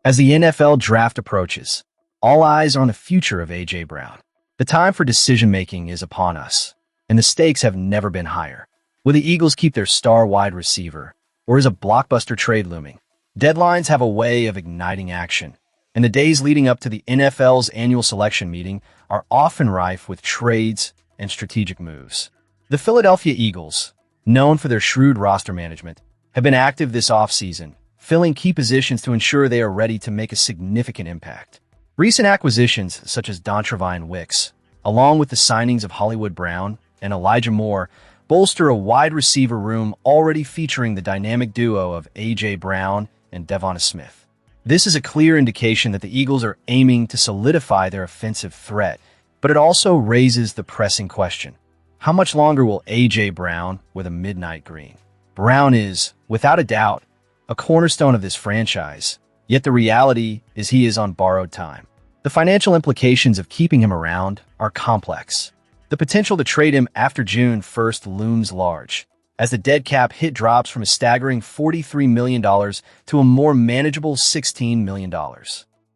As the NFL draft approaches, all eyes are on the future of A.J. Brown. The time for decision-making is upon us, and the stakes have never been higher. Will the Eagles keep their star wide receiver, or is a blockbuster trade looming? Deadlines have a way of igniting action, and the days leading up to the NFL's annual selection meeting are often rife with trades and strategic moves. The Philadelphia Eagles, known for their shrewd roster management, have been active this offseason, filling key positions to ensure they are ready to make a significant impact. Recent acquisitions such as Dontrevion Wicks, along with the signings of Hollywood Brown and Elijah Moore, bolster a wide receiver room already featuring the dynamic duo of A.J. Brown and Devonta Smith. This is a clear indication that the Eagles are aiming to solidify their offensive threat, but it also raises the pressing question: how much longer will A.J. Brown with a midnight green? Brown is, without a doubt, a cornerstone of this franchise, yet the reality is he is on borrowed time. The financial implications of keeping him around are complex. The potential to trade him after June 1st looms large, as the dead cap hit drops from a staggering $43 million to a more manageable $16 million.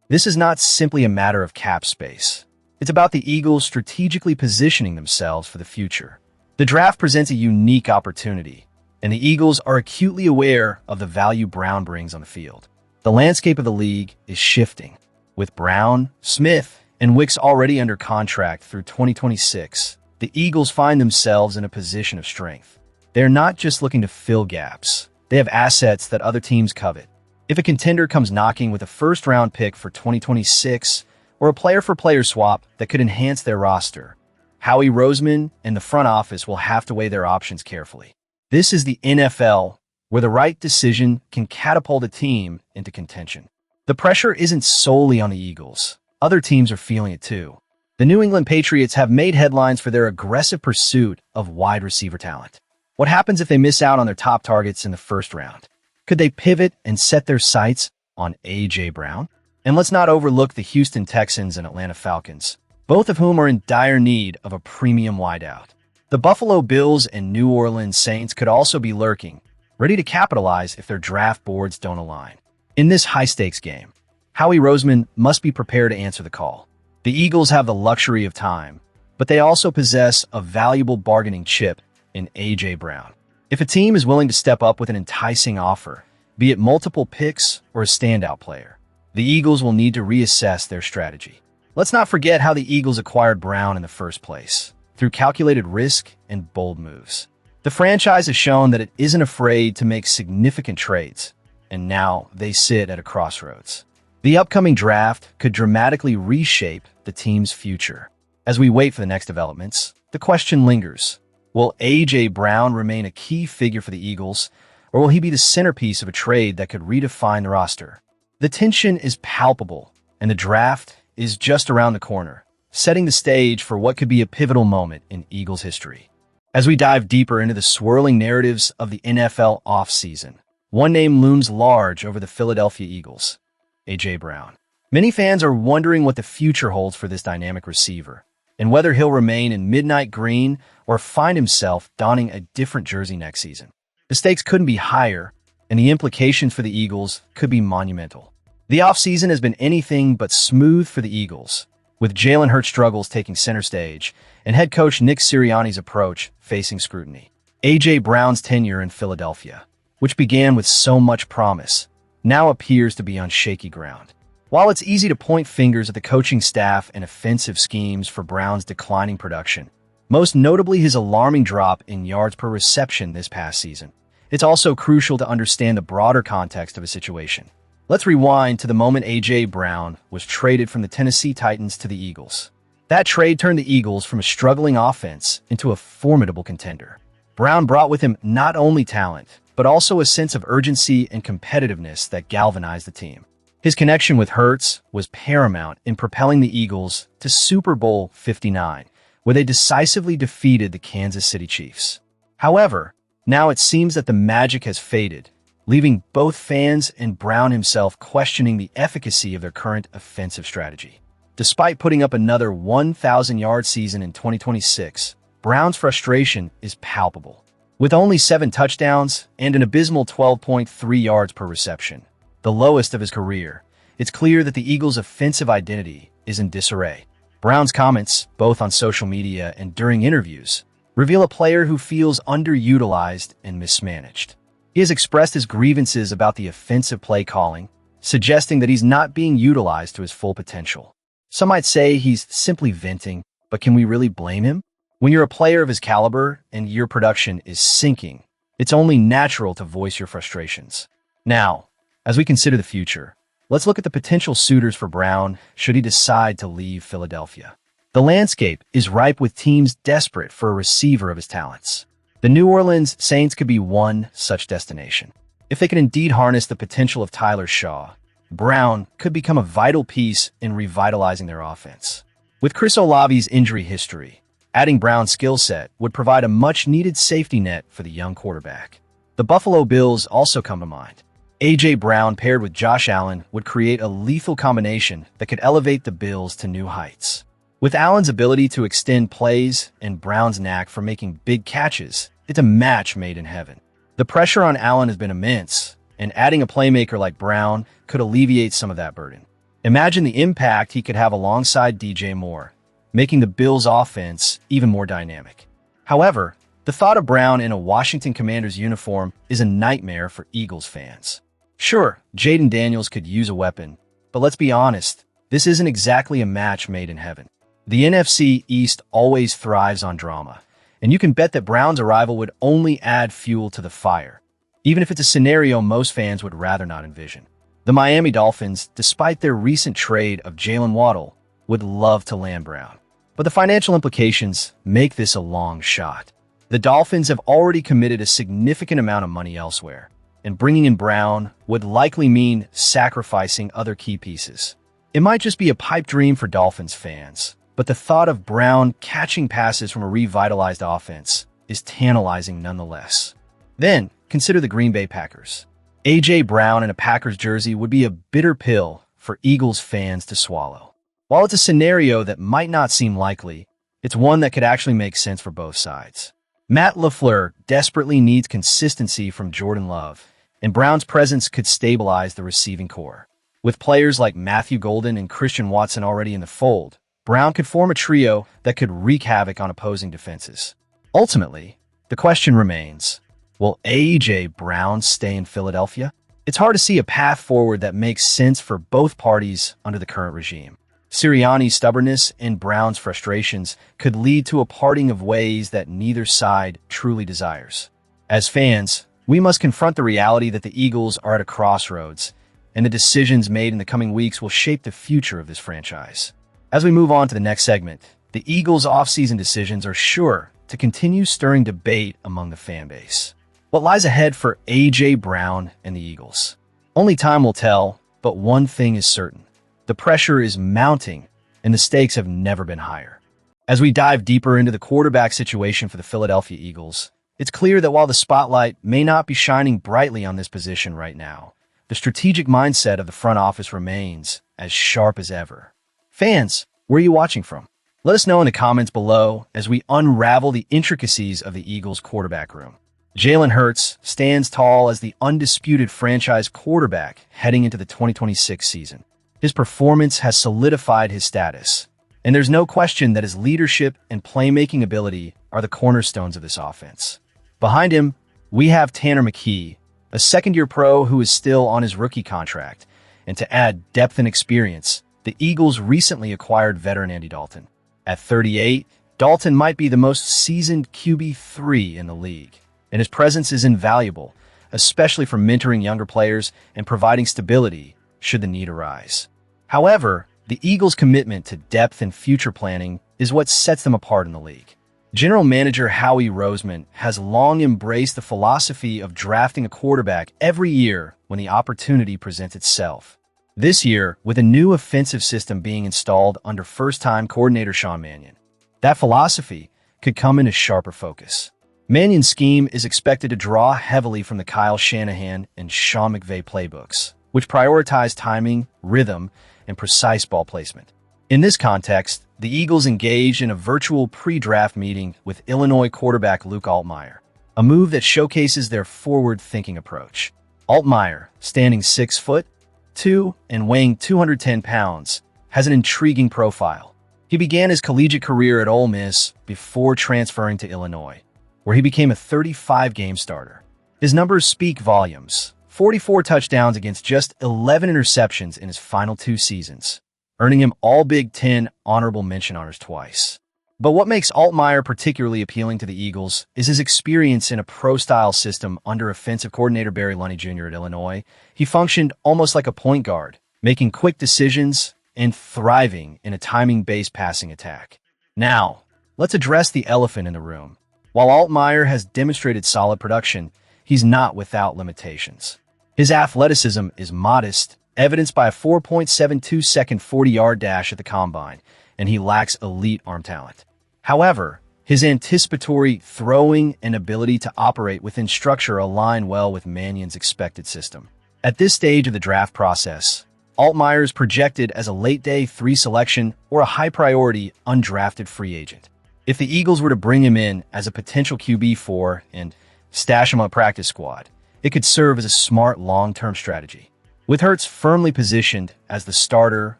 This is not simply a matter of cap space. It's about the Eagles strategically positioning themselves for the future. The draft presents a unique opportunity, and the Eagles are acutely aware of the value Brown brings on the field. The landscape of the league is shifting, with Brown, Smith, and Wicks already under contract through 2026. The Eagles find themselves in a position of strength. They're not just looking to fill gaps. They have assets that other teams covet. If a contender comes knocking with a first-round pick for 2026 or a player-for-player swap that could enhance their roster, Howie Roseman and the front office will have to weigh their options carefully. This is the NFL, where the right decision can catapult a team into contention. The pressure isn't solely on the Eagles. Other teams are feeling it too. The New England Patriots have made headlines for their aggressive pursuit of wide receiver talent. What happens if they miss out on their top targets in the first round? Could they pivot and set their sights on A.J. Brown? And let's not overlook the Houston Texans and Atlanta Falcons, both of whom are in dire need of a premium wideout. The Buffalo Bills and New Orleans Saints could also be lurking, ready to capitalize if their draft boards don't align. In this high-stakes game, Howie Roseman must be prepared to answer the call. The Eagles have the luxury of time, but they also possess a valuable bargaining chip in A.J. Brown. If a team is willing to step up with an enticing offer, be it multiple picks or a standout player, the Eagles will need to reassess their strategy. Let's not forget how the Eagles acquired Brown in the first place, through calculated risk and bold moves. The franchise has shown that it isn't afraid to make significant trades, and now they sit at a crossroads. The upcoming draft could dramatically reshape the team's future. As we wait for the next developments, the question lingers: will A.J. Brown remain a key figure for the Eagles, or will he be the centerpiece of a trade that could redefine the roster? The tension is palpable, and the draft is just around the corner, setting the stage for what could be a pivotal moment in Eagles history. As we dive deeper into the swirling narratives of the NFL offseason, one name looms large over the Philadelphia Eagles: A.J. Brown. Many fans are wondering what the future holds for this dynamic receiver, and whether he'll remain in midnight green or find himself donning a different jersey next season. The stakes couldn't be higher, and the implications for the Eagles could be monumental. The offseason has been anything but smooth for the Eagles, with Jalen Hurts' struggles taking center stage and head coach Nick Sirianni's approach facing scrutiny. A.J. Brown's tenure in Philadelphia, which began with so much promise, now appears to be on shaky ground. While it's easy to point fingers at the coaching staff and offensive schemes for Brown's declining production, most notably his alarming drop in yards per reception this past season, it's also crucial to understand the broader context of a situation. Let's rewind to the moment A.J. Brown was traded from the Tennessee Titans to the Eagles. That trade turned the Eagles from a struggling offense into a formidable contender. Brown brought with him not only talent, but also a sense of urgency and competitiveness that galvanized the team. His connection with Hurts was paramount in propelling the Eagles to Super Bowl 59, where they decisively defeated the Kansas City Chiefs. However, now it seems that the magic has faded, leaving both fans and Brown himself questioning the efficacy of their current offensive strategy. Despite putting up another 1,000-yard season in 2026, Brown's frustration is palpable. With only 7 touchdowns and an abysmal 12.3 yards per reception, the lowest of his career, it's clear that the Eagles' offensive identity is in disarray. Brown's comments, both on social media and during interviews, reveal a player who feels underutilized and mismanaged. He has expressed his grievances about the offensive play calling, suggesting that he's not being utilized to his full potential. Some might say he's simply venting, but can we really blame him? When you're a player of his caliber and your production is sinking, it's only natural to voice your frustrations. Now, as we consider the future, let's look at the potential suitors for Brown should he decide to leave Philadelphia. The landscape is ripe with teams desperate for a receiver of his talents. The New Orleans Saints could be one such destination. If they can indeed harness the potential of Tyler Shaw, Brown could become a vital piece in revitalizing their offense. With Chris Olave's injury history, adding Brown's skill set would provide a much-needed safety net for the young quarterback. The Buffalo Bills also come to mind. A.J. Brown paired with Josh Allen would create a lethal combination that could elevate the Bills to new heights. With Allen's ability to extend plays and Brown's knack for making big catches, it's a match made in heaven. The pressure on Allen has been immense, and adding a playmaker like Brown could alleviate some of that burden. Imagine the impact he could have alongside DJ Moore, making the Bills' offense even more dynamic. However, the thought of Brown in a Washington Commanders uniform is a nightmare for Eagles fans. Sure, Jaden Daniels could use a weapon, but let's be honest, this isn't exactly a match made in heaven. The NFC East always thrives on drama, and you can bet that Brown's arrival would only add fuel to the fire, even if it's a scenario most fans would rather not envision. The Miami Dolphins, despite their recent trade of Jalen Waddle, would love to land Brown. But the financial implications make this a long shot. The Dolphins have already committed a significant amount of money elsewhere, and bringing in Brown would likely mean sacrificing other key pieces. It might just be a pipe dream for Dolphins fans, but the thought of Brown catching passes from a revitalized offense is tantalizing nonetheless. Then, consider the Green Bay Packers. A.J. Brown in a Packers jersey would be a bitter pill for Eagles fans to swallow. While it's a scenario that might not seem likely, it's one that could actually make sense for both sides. Matt LaFleur desperately needs consistency from Jordan Love, and Brown's presence could stabilize the receiving core. With players like Matthew Golden and Christian Watson already in the fold, Brown could form a trio that could wreak havoc on opposing defenses. Ultimately, the question remains, will A.J. Brown stay in Philadelphia? It's hard to see a path forward that makes sense for both parties under the current regime. Sirianni's stubbornness and Brown's frustrations could lead to a parting of ways that neither side truly desires. As fans, we must confront the reality that the Eagles are at a crossroads, and the decisions made in the coming weeks will shape the future of this franchise. As we move on to the next segment, the Eagles' offseason decisions are sure to continue stirring debate among the fan base. What lies ahead for A.J. Brown and the Eagles? Only time will tell, but one thing is certain. The pressure is mounting, and the stakes have never been higher. As we dive deeper into the quarterback situation for the Philadelphia Eagles, it's clear that while the spotlight may not be shining brightly on this position right now, the strategic mindset of the front office remains as sharp as ever. Fans, where are you watching from? Let us know in the comments below as we unravel the intricacies of the Eagles' quarterback room. Jalen Hurts stands tall as the undisputed franchise quarterback heading into the 2026 season. His performance has solidified his status, and there's no question that his leadership and playmaking ability are the cornerstones of this offense. Behind him, we have Tanner McKee, a second-year pro who is still on his rookie contract, and to add depth and experience, the Eagles recently acquired veteran Andy Dalton. At 38, Dalton might be the most seasoned QB3 in the league, and his presence is invaluable, especially for mentoring younger players and providing stability should the need arise. However, the Eagles' commitment to depth and future planning is what sets them apart in the league. General Manager Howie Roseman has long embraced the philosophy of drafting a quarterback every year when the opportunity presents itself. This year, with a new offensive system being installed under first-time coordinator Sean Mannion, that philosophy could come into sharper focus. Mannion's scheme is expected to draw heavily from the Kyle Shanahan and Sean McVay playbooks, which prioritize timing, rhythm, and precise ball placement. In this context, the Eagles engaged in a virtual pre-draft meeting with Illinois quarterback Luke Altmyer, a move that showcases their forward-thinking approach. Altmyer, standing 6 foot, 6'2", and weighing 210 pounds, has an intriguing profile. He began his collegiate career at Ole Miss before transferring to Illinois, where he became a 35-game starter. His numbers speak volumes: 44 touchdowns against just 11 interceptions in his final 2 seasons, earning him all Big Ten honorable mention honors twice. But what makes Altmyer particularly appealing to the Eagles is his experience in a pro-style system under offensive coordinator Barry Lunney Jr. at Illinois. He functioned almost like a point guard, making quick decisions and thriving in a timing-based passing attack. Now, let's address the elephant in the room. While Altmyer has demonstrated solid production, he's not without limitations. His athleticism is modest, evidenced by a 4.72-second 40-yard dash at the combine, and he lacks elite arm talent. However, his anticipatory throwing and ability to operate within structure align well with Mannion's expected system. At this stage of the draft process, Altmyer is projected as a late-day 3 selection or a high-priority undrafted free agent. If the Eagles were to bring him in as a potential QB4 and stash him on a practice squad, it could serve as a smart long-term strategy. With Hurts firmly positioned as the starter,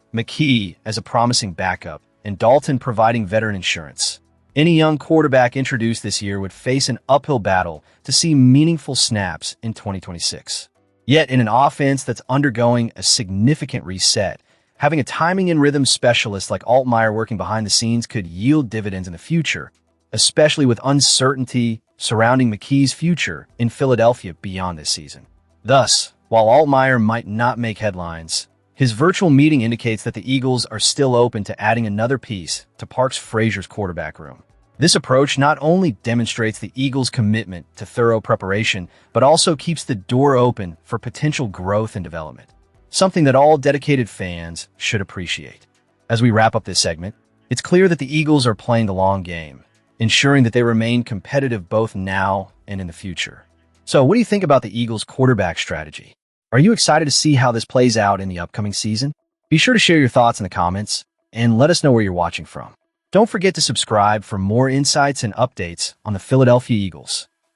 McKee as a promising backup, and Dalton providing veteran insurance, any young quarterback introduced this year would face an uphill battle to see meaningful snaps in 2026. Yet, in an offense that's undergoing a significant reset, having a timing and rhythm specialist like Altmyer working behind the scenes could yield dividends in the future, especially with uncertainty surrounding McKee's future in Philadelphia beyond this season. Thus, while Altmyer might not make headlines, his virtual meeting indicates that the Eagles are still open to adding another piece to Parks Frazier's quarterback room. This approach not only demonstrates the Eagles' commitment to thorough preparation, but also keeps the door open for potential growth and development, something that all dedicated fans should appreciate. As we wrap up this segment, it's clear that the Eagles are playing the long game, ensuring that they remain competitive both now and in the future. So, what do you think about the Eagles' quarterback strategy? Are you excited to see how this plays out in the upcoming season? Be sure to share your thoughts in the comments and let us know where you're watching from. Don't forget to subscribe for more insights and updates on the Philadelphia Eagles.